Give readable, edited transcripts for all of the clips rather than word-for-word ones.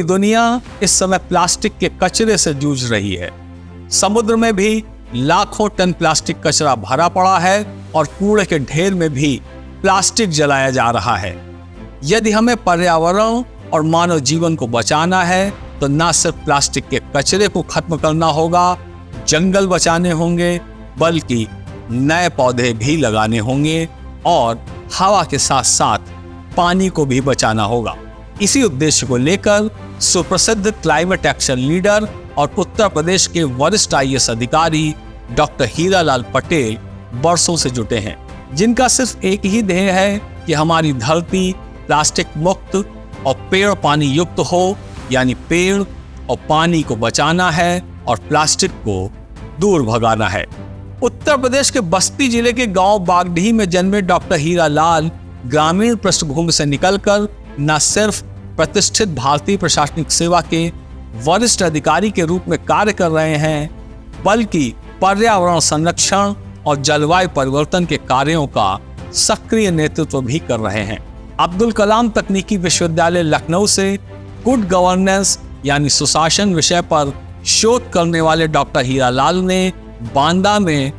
दुनिया इस समय प्लास्टिक के कचरे से जूझ रही है। समुद्र में भी लाखों टन प्लास्टिक कचरा भरा पड़ा है और कूड़े के ढेर में भी प्लास्टिक जलाया जा रहा है। यदि हमें पर्यावरण और मानव जीवन को बचाना है तो न सिर्फ प्लास्टिक के कचरे को खत्म करना होगा, जंगल बचाने होंगे, बल्कि नए पौधे भी लगाने होंगे और हवा के साथ साथ पानी को भी बचाना होगा। इसी उद्देश्य को लेकर सुप्रसिद्ध क्लाइमेट एक्शन लीडर और उत्तर प्रदेश के वरिष्ठ IAS अधिकारी डॉक्टर हीरालाल पटेल वर्षों से जुटे हैं, जिनका सिर्फ एक ही ध्येय है कि हमारी धरती प्लास्टिक मुक्त और पेड़ पानी युक्त हो, यानी पेड़ और पानी को बचाना है और प्लास्टिक को दूर भगाना है। उत्तर प्रदेश के बस्ती जिले के गांव बागडीह में जन्मे डॉक्टर हीरालाल ग्रामीण पृष्ठभूमि से निकलकर न सिर्फ प्रतिष्ठित भारतीय प्रशासनिक सेवा के वरिष्ठ अधिकारी के रूप में कार्य कर रहे हैं, बल्कि पर्यावरण संरक्षण और जलवायु परिवर्तन के कार्यों का सक्रिय नेतृत्व भी कर रहे हैं। अब्दुल कलाम तकनीकी विश्वविद्यालय लखनऊ से गुड गवर्नेंस यानी सुशासन विषय पर शोध करने वाले डॉक्टर हीरालाल ने बांदा में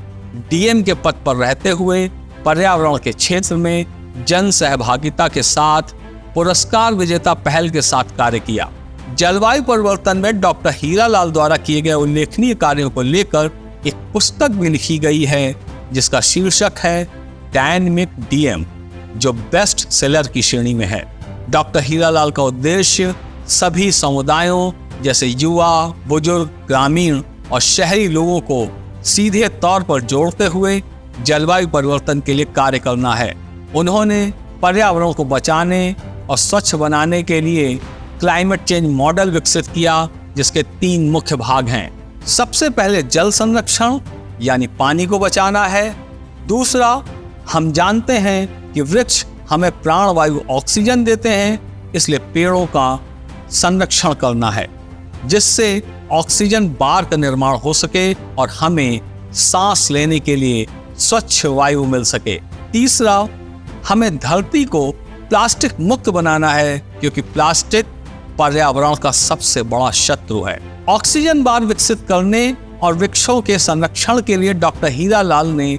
DM के पद पर रहते हुए पर्यावरण के क्षेत्र में जन सहभागिता के साथ पुरस्कार विजेता पहल के साथ कार्य किया। जलवायु परिवर्तन में डॉक्टर हीरालाल द्वारा किए गए उल्लेखनीय कार्यों को लेकर एक पुस्तक भी लिखी गई है, जिसका शीर्षक है डायनेमिक DM, जो बेस्ट सेलर की श्रेणी में है। डॉक्टर हीरालाल का उद्देश्य सभी समुदायों जैसे युवा, बुजुर्ग, ग्रामीण और शहरी लोगों को सीधे तौर पर जोड़ते हुए जलवायु परिवर्तन के लिए कार्य करना है। उन्होंने पर्यावरण को बचाने और स्वच्छ बनाने के लिए क्लाइमेट चेंज मॉडल विकसित किया, जिसके 3 मुख्य भाग हैं। सबसे पहले जल संरक्षण यानी पानी को बचाना है। दूसरा, हम जानते हैं कि वृक्ष हमें प्राणवायु ऑक्सीजन देते हैं, इसलिए पेड़ों का संरक्षण करना है, जिससे ऑक्सीजन बार का निर्माण हो सके और हमें सांस लेने के लिए स्वच्छ वायु मिल सके। तीसरा, हमें धरती को प्लास्टिक मुक्त बनाना है, क्योंकि प्लास्टिक पर्यावरण का सबसे बड़ा शत्रु है। ऑक्सीजन बार विकसित करने और वृक्षों के संरक्षण के लिए डॉक्टर हीरालाल ने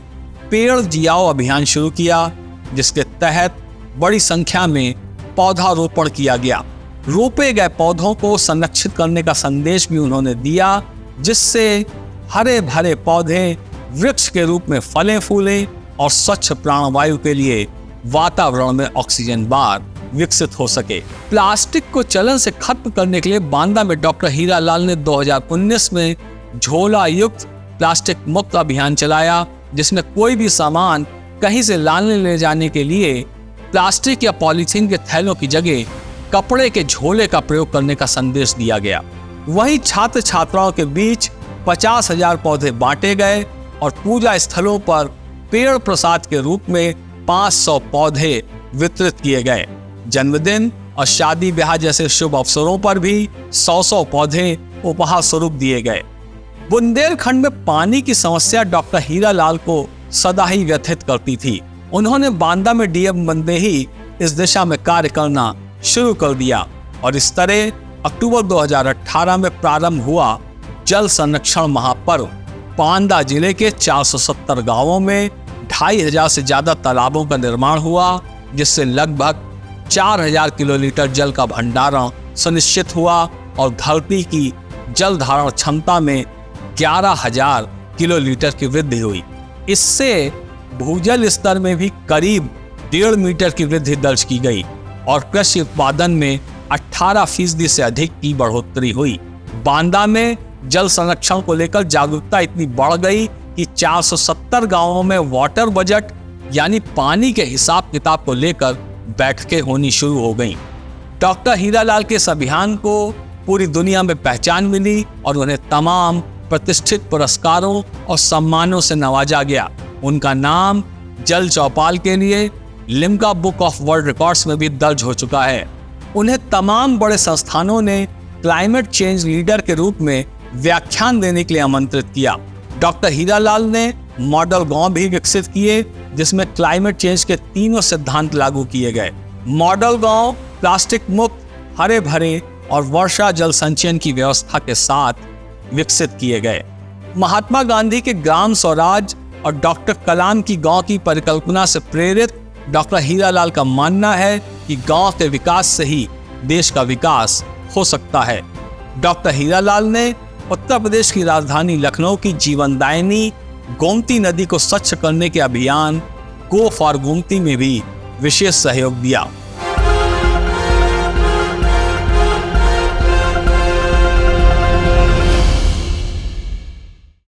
पेड़ जियाओ अभियान शुरू किया, जिसके तहत बड़ी संख्या में पौधारोपण किया गया। रोपे गए पौधों को संरक्षित करने का संदेश भी उन्होंने दिया, जिससे हरे भरे पौधे वृक्ष के रूप में फलें फूलें और स्वच्छ प्राणवायु के लिए वातावरण में ऑक्सीजन बार विकसित हो सके। प्लास्टिक को चलन से खत्म करने के लिए बांदा में डॉक्टर हीरालाल ने 2019 में झोला युक्त प्लास्टिक मुक्त अभियान चलाया, जिसमें कोई भी सामान कहीं से लाने ले जाने के लिए प्लास्टिक या पॉलीथीन के थैलों की जगह कपड़े के झोले का प्रयोग करने का संदेश दिया गया। वहीं छात्र छात्राओं के बीच 50,000 पौधे बांटे गए और पूजा स्थलों पर पेड़ प्रसाद के रूप में 500 पौधे वितरित किए गए। जन्मदिन और शादी ब्याह जैसे शुभ अवसरों पर भी 100 पौधे उपहार स्वरूप दिए गए। बुंदेलखंड में पानी की समस्या डॉक्टर हीरालाल को सदा ही व्यथित करती थी। उन्होंने बांदा में DM बनते ही इस दिशा में कार्य करना शुरू कर दिया और इस तरह अक्टूबर 2018 में प्रारंभ हुआ जल संरक्षण महापर्व। बांदा जिले के 470 गांवों में 2500 से ज्यादा तालाबों का निर्माण हुआ, जिससे लगभग 4000 किलोलीटर जल का भंडारण सुनिश्चित हुआ और धरती की जल धारण क्षमता में 11,000 किलोलीटर की वृद्धि हुई। इससे भूजल स्तर में भी करीब 1.5 मीटर की वृद्धि दर्ज की गई और कृषि उत्पादन में 18% से अधिक की बढ़ोतरी हुई। बांदा में जल संरक्षण को लेकर जागरूकता इतनी बढ़ गई कि 470 गांवों में वाटर बजट यानी पानी के हिसाब किताब को लेकर बैठकें होनी शुरू हो गईं। डॉक्टर हीरालाल के इस अभियान को पूरी दुनिया में पहचान मिली और उन्हें तमाम प्रतिष्ठित पुरस्कारों और सम्मानों से नवाजा गया। उनका नाम जल चौपाल के लिए Limca book of world records में भी दर्ज हो चुका है। उन्हें तमाम बड़े संस्थानों ने क्लाइमेट चेंज लीडर के रूप में व्याख्यान देने के लिए आमंत्रित किया। डॉक्टर हीरालाल ने मॉडल गांव भी विकसित किए, जिसमें क्लाइमेट चेंज के 3 सिद्धांत लागू किए गए। मॉडल गांव प्लास्टिक मुक्त, हरे भरे और वर्षा जल संचयन की व्यवस्था के साथ विकसित किए गए। महात्मा गांधी के ग्राम स्वराज और डॉक्टर कलाम की गांव की परिकल्पना से प्रेरित डॉक्टर हीरालाल का मानना है कि गांव के विकास से ही देश का विकास हो सकता है। डॉक्टर हीरालाल ने उत्तर प्रदेश की राजधानी लखनऊ की जीवनदायिनी गोमती नदी को स्वच्छ करने के अभियान गो फॉर गोमती में भी विशेष सहयोग दिया।